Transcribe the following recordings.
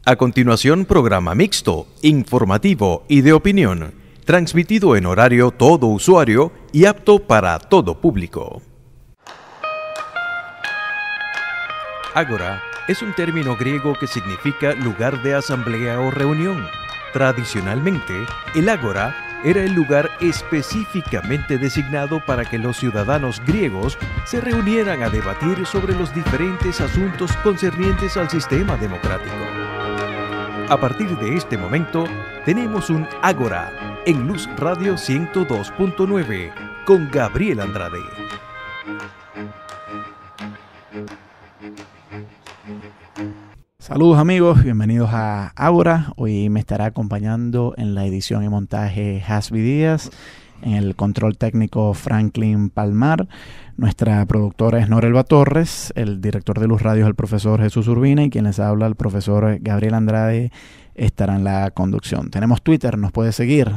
A continuación, programa mixto, informativo y de opinión, transmitido en horario todo usuario y apto para todo público. Ágora es un término griego que significa lugar de asamblea o reunión. Tradicionalmente, el ágora era el lugar específicamente designado para que los ciudadanos griegos se reunieran a debatir sobre los diferentes asuntos concernientes al sistema democrático. A partir de este momento, tenemos un Ágora en Luz Radio 102.9 con Gabriel Andrade. Saludos amigos, bienvenidos a Ágora. Hoy me estará acompañando en la edición y montaje Hasby Díaz, en el control técnico Franklin Palmar. Nuestra productora es Norelva Torres, el director de Luz Radio es el profesor Jesús Urbina y quien les habla, el profesor Gabriel Andrade, estará en la conducción. Tenemos Twitter, nos puede seguir,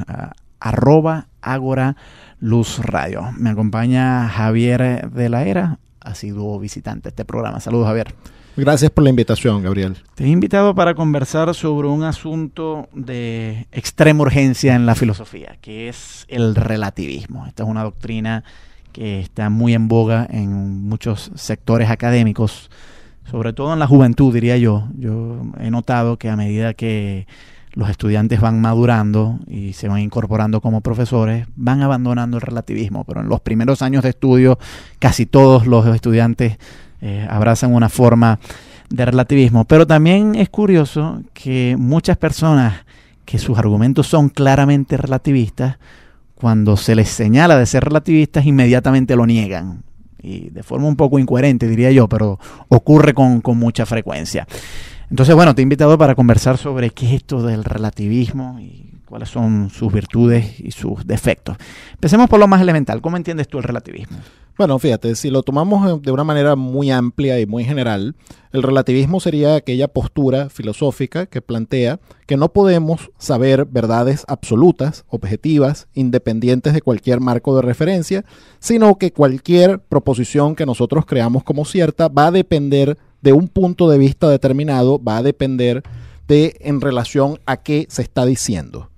@Ágora Luz Radio. Me acompaña Javier de la Era, asiduo visitante de este programa. Saludos, Javier. Gracias por la invitación, Gabriel. Te he invitado para conversar sobre un asunto de extrema urgencia en la filosofía, que es el relativismo. Esta es una doctrina que está muy en boga en muchos sectores académicos, sobre todo en la juventud, diría yo. Yo he notado que a medida que los estudiantes van madurando y se van incorporando como profesores, van abandonando el relativismo, pero en los primeros años de estudio casi todos los estudiantes abrazan una forma de relativismo. Pero también es curioso que muchas personas que sus argumentos son claramente relativistas, cuando se les señala de ser relativistas, inmediatamente lo niegan. Y de forma un poco incoherente, diría yo, pero ocurre con mucha frecuencia. Entonces, bueno, te he invitado para conversar sobre qué es esto del relativismo y cuáles son sus virtudes y sus defectos. Empecemos por lo más elemental. ¿Cómo entiendes tú el relativismo? Bueno, fíjate, si lo tomamos de una manera muy amplia y muy general, el relativismo sería aquella postura filosófica que plantea que no podemos saber verdades absolutas, objetivas, independientes de cualquier marco de referencia, sino que cualquier proposición que nosotros creamos como cierta va a depender de un punto de vista determinado, va a depender de en relación a qué se está diciendo.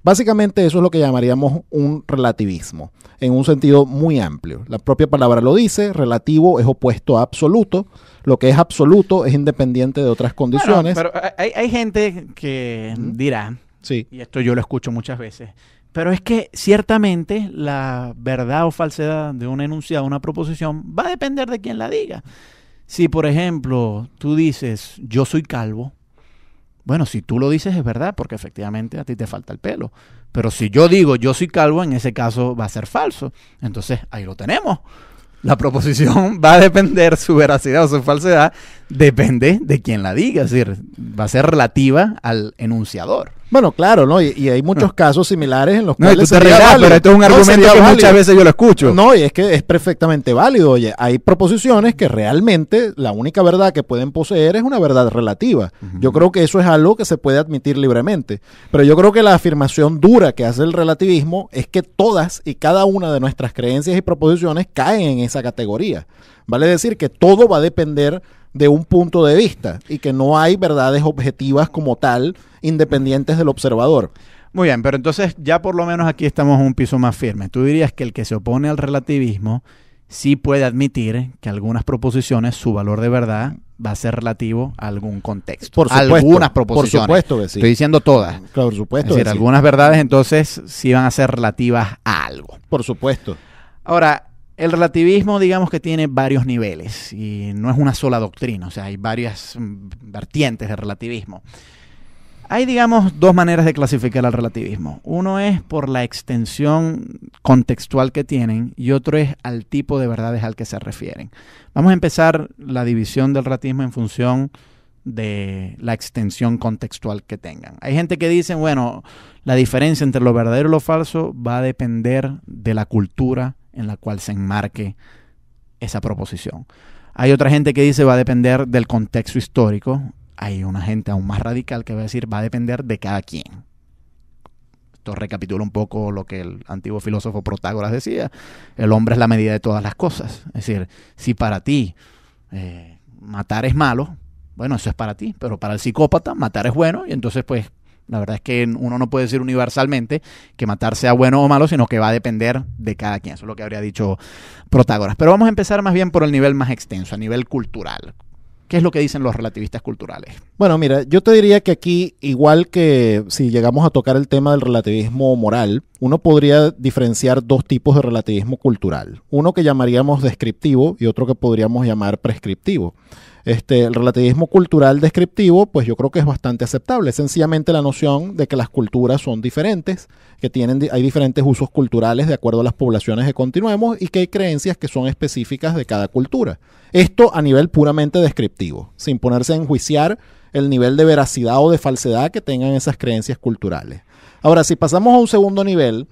Básicamente eso es lo que llamaríamos un relativismo, en un sentido muy amplio. La propia palabra lo dice, relativo es opuesto a absoluto. Lo que es absoluto es independiente de otras condiciones. Bueno, pero hay gente que dirá, sí, y esto yo lo escucho muchas veces, pero es que ciertamente la verdad o falsedad de un enunciado, una proposición, va a depender de quien la diga. Si, por ejemplo, tú dices, yo soy calvo, bueno, si tú lo dices es verdad, porque efectivamente a ti te falta el pelo. Pero si yo digo yo soy calvo, en ese caso va a ser falso. Entonces, ahí lo tenemos. La proposición va a depender, su veracidad o su falsedad, depende de quien la diga. Es decir, va a ser relativa al enunciador. Bueno, claro, ¿no? Y hay muchos casos similares en los No, cuales tú te reirás, pero esto es un argumento que muchas veces yo lo escucho. No, y es que es perfectamente válido. Oye, hay proposiciones que realmente la única verdad que pueden poseer es una verdad relativa. Yo creo que eso es algo que se puede admitir libremente. Pero yo creo que la afirmación dura que hace el relativismo es que todas y cada una de nuestras creencias y proposiciones caen en esa categoría. Vale decir que todo va a depender de un punto de vista y que no hay verdades objetivas como tal, independientes del observador. Muy bien, pero entonces ya por lo menos aquí estamos en un piso más firme. Tú dirías que el que se opone al relativismo sí puede admitir que algunas proposiciones, su valor de verdad va a ser relativo a algún contexto. Por supuesto, algunas proposiciones. Por supuesto que sí. Estoy diciendo todas. Claro, por supuesto. Es decir, algunas verdades entonces sí van a ser relativas a algo. Por supuesto. Ahora, el relativismo, digamos que tiene varios niveles y no es una sola doctrina, o sea, hay varias vertientes de relativismo. Hay, digamos, dos maneras de clasificar el relativismo. Uno es por la extensión contextual que tienen y otro es al tipo de verdades al que se refieren. Vamos a empezar la división del relativismo en función de la extensión contextual que tengan. Hay gente que dice, bueno, la diferencia entre lo verdadero y lo falso va a depender de la cultura en la cual se enmarque esa proposición. Hay otra gente que dice va a depender del contexto histórico. Hay una gente aún más radical que va a decir va a depender de cada quien. Esto recapitula un poco lo que el antiguo filósofo Protágoras decía. El hombre es la medida de todas las cosas. Es decir, si para ti matar es malo, bueno, eso es para ti, pero para el psicópata matar es bueno, y entonces pues la verdad es que uno no puede decir universalmente que matar sea bueno o malo, sino que va a depender de cada quien. Eso es lo que habría dicho Protágoras. Pero vamos a empezar más bien por el nivel más extenso, a nivel cultural. ¿Qué es lo que dicen los relativistas culturales? Bueno, mira, yo te diría que aquí, igual que si llegamos a tocar el tema del relativismo moral, uno podría diferenciar dos tipos de relativismo cultural. Uno que llamaríamos descriptivo y otro que podríamos llamar prescriptivo. El relativismo cultural descriptivo, pues yo creo que es bastante aceptable. Es sencillamente la noción de que las culturas son diferentes, que hay diferentes usos culturales de acuerdo a las poblaciones que continuemos y que hay creencias que son específicas de cada cultura. Esto a nivel puramente descriptivo, sin ponerse a enjuiciar el nivel de veracidad o de falsedad que tengan esas creencias culturales. Ahora, si pasamos a un segundo nivel,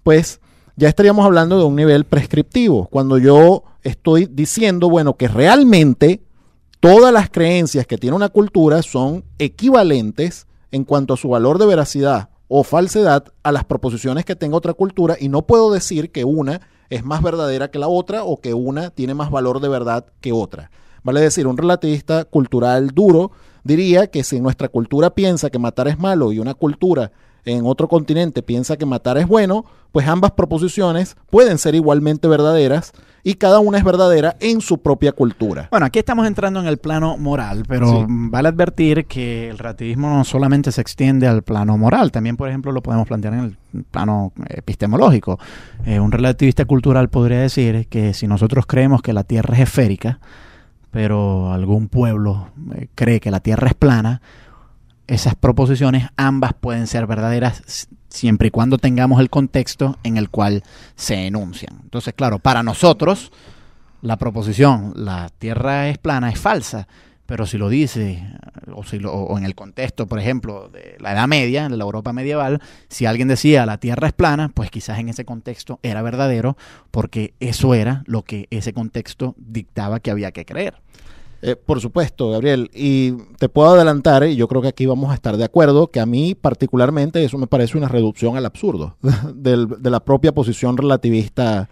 pues ya estaríamos hablando de un nivel prescriptivo, cuando yo estoy diciendo, bueno, que realmente todas las creencias que tiene una cultura son equivalentes en cuanto a su valor de veracidad o falsedad a las proposiciones que tenga otra cultura, y no puedo decir que una es más verdadera que la otra o que una tiene más valor de verdad que otra. Vale decir, un relativista cultural duro diría que si nuestra cultura piensa que matar es malo y una cultura en otro continente piensa que matar es bueno, pues ambas proposiciones pueden ser igualmente verdaderas y cada una es verdadera en su propia cultura. Bueno, aquí estamos entrando en el plano moral, pero sí, vale advertir que el relativismo no solamente se extiende al plano moral, también, por ejemplo, lo podemos plantear en el plano epistemológico. Un relativista cultural podría decir que si nosotros creemos que la Tierra es esférica, pero algún pueblo cree que la Tierra es plana, esas proposiciones ambas pueden ser verdaderas siempre y cuando tengamos el contexto en el cual se enuncian. Entonces, claro, para nosotros la proposición la Tierra es plana es falsa, pero si lo dice o en el contexto, por ejemplo, de la Edad Media, de la Europa medieval, si alguien decía la Tierra es plana, pues quizás en ese contexto era verdadero, porque eso era lo que ese contexto dictaba que había que creer. Por supuesto, Gabriel, y te puedo adelantar, y yo creo que aquí vamos a estar de acuerdo, que a mí particularmente eso me parece una reducción al absurdo de la propia posición relativista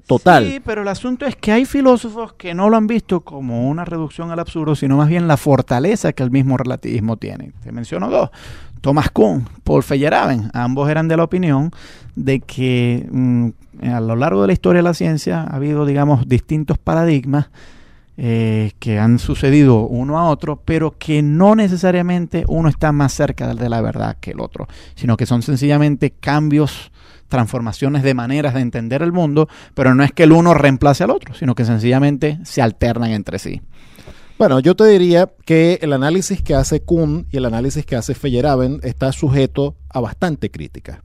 total. Sí, pero el asunto es que hay filósofos que no lo han visto como una reducción al absurdo, sino más bien la fortaleza que el mismo relativismo tiene. Te menciono dos: Thomas Kuhn, Paul Feyerabend. Ambos eran de la opinión de que a lo largo de la historia de la ciencia ha habido, digamos, distintos paradigmas que han sucedido uno a otro, pero que no necesariamente uno está más cerca de la verdad que el otro, sino que son sencillamente cambios, transformaciones de maneras de entender el mundo, pero no es que el uno reemplace al otro, sino que sencillamente se alternan entre sí. Bueno, yo te diría que el análisis que hace Kuhn y el análisis que hace Feyerabend está sujeto a bastante crítica.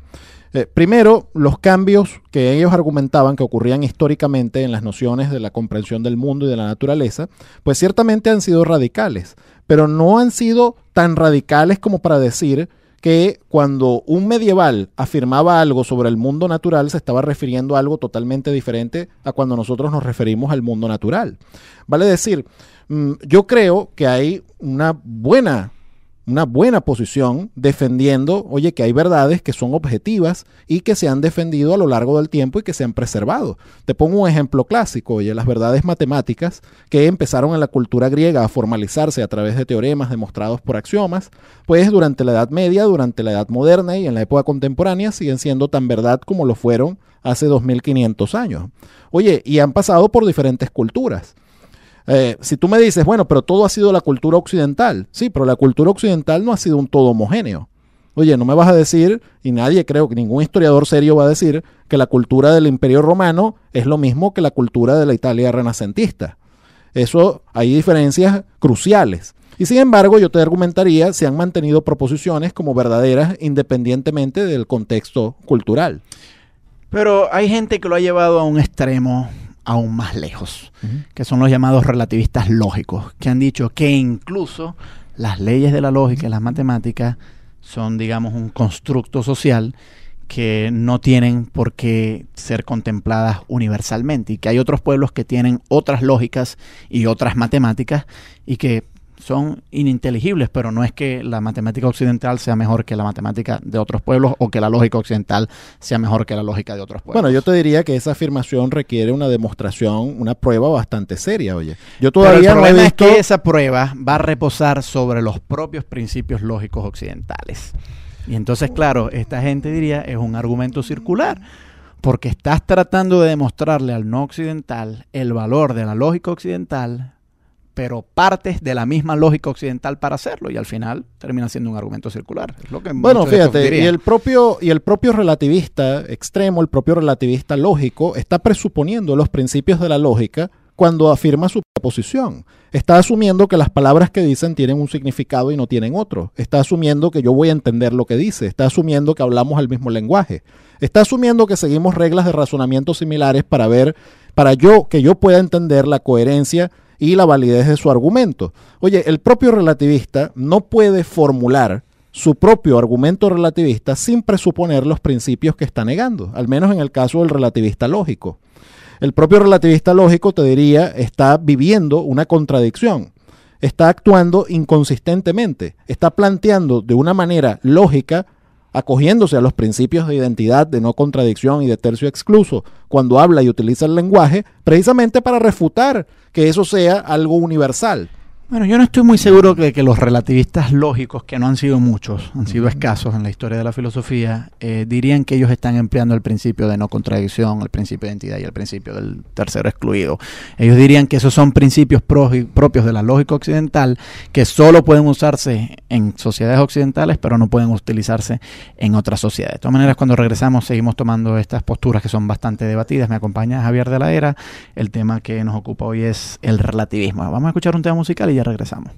Primero, los cambios que ellos argumentaban que ocurrían históricamente en las nociones de la comprensión del mundo y de la naturaleza, pues ciertamente han sido radicales, pero no han sido tan radicales como para decir que cuando un medieval afirmaba algo sobre el mundo natural se estaba refiriendo a algo totalmente diferente a cuando nosotros nos referimos al mundo natural. Vale decir, yo creo que hay una buena posición defendiendo, oye, que hay verdades que son objetivas y que se han defendido a lo largo del tiempo y que se han preservado. Te pongo un ejemplo clásico, oye, las verdades matemáticas que empezaron en la cultura griega a formalizarse a través de teoremas demostrados por axiomas, pues durante la Edad Media, durante la Edad Moderna y en la época contemporánea siguen siendo tan verdad como lo fueron hace 2500 años. Oye, y han pasado por diferentes culturas. Si tú me dices, bueno, pero todo ha sido la cultura occidental. Sí, pero la cultura occidental no ha sido un todo homogéneo. Oye, no me vas a decir, y nadie, creo que ningún historiador serio va a decir, que la cultura del Imperio Romano es lo mismo que la cultura de la Italia renacentista. Eso, hay diferencias cruciales. Y sin embargo, yo te argumentaría, se han mantenido proposiciones como verdaderas independientemente del contexto cultural. Pero hay gente que lo ha llevado a un extremo aún más lejos, que son los llamados relativistas lógicos, que han dicho que incluso las leyes de la lógica y las matemáticas son, digamos, un constructo social que no tienen por qué ser contempladas universalmente y que hay otros pueblos que tienen otras lógicas y otras matemáticas y que son ininteligibles, pero no es que la matemática occidental sea mejor que la matemática de otros pueblos o que la lógica occidental sea mejor que la lógica de otros pueblos. Bueno, yo te diría que esa afirmación requiere una demostración, una prueba bastante seria, oye. Yo Pero el todavía no he problema visto... es que esa prueba va a reposar sobre los propios principios lógicos occidentales. Y entonces, claro, esta gente diría es un argumento circular, porque estás tratando de demostrarle al no occidental el valor de la lógica occidental, pero partes de la misma lógica occidental para hacerlo, y al final termina siendo un argumento circular. Es lo que Bueno, muchos de estos fíjate, dirían. y el propio relativista extremo, el propio relativista lógico, está presuponiendo los principios de la lógica cuando afirma su posición. Está asumiendo que las palabras que dicen tienen un significado y no tienen otro. Está asumiendo que yo voy a entender lo que dice. Está asumiendo que hablamos el mismo lenguaje. Está asumiendo que seguimos reglas de razonamiento similares que yo pueda entender la coherencia y la validez de su argumento. Oye, el propio relativista no puede formular su propio argumento relativista sin presuponer los principios que está negando, al menos en el caso del relativista lógico. El propio relativista lógico, te diría, está viviendo una contradicción, está actuando inconsistentemente, está planteando de una manera lógica, acogiéndose a los principios de identidad, de no contradicción y de tercio excluso, cuando habla y utiliza el lenguaje, precisamente para refutar que eso sea algo universal. Bueno, yo no estoy muy seguro de que los relativistas lógicos, que no han sido muchos, han sido escasos en la historia de la filosofía, dirían que ellos están empleando el principio de no contradicción, el principio de identidad y el principio del tercero excluido. Ellos dirían que esos son principios propios de la lógica occidental que solo pueden usarse en sociedades occidentales, pero no pueden utilizarse en otras sociedades. De todas maneras, cuando regresamos seguimos tomando estas posturas que son bastante debatidas. Me acompaña Javier de la Era. El tema que nos ocupa hoy es el relativismo. Vamos a escuchar un tema musical y ya regresamos.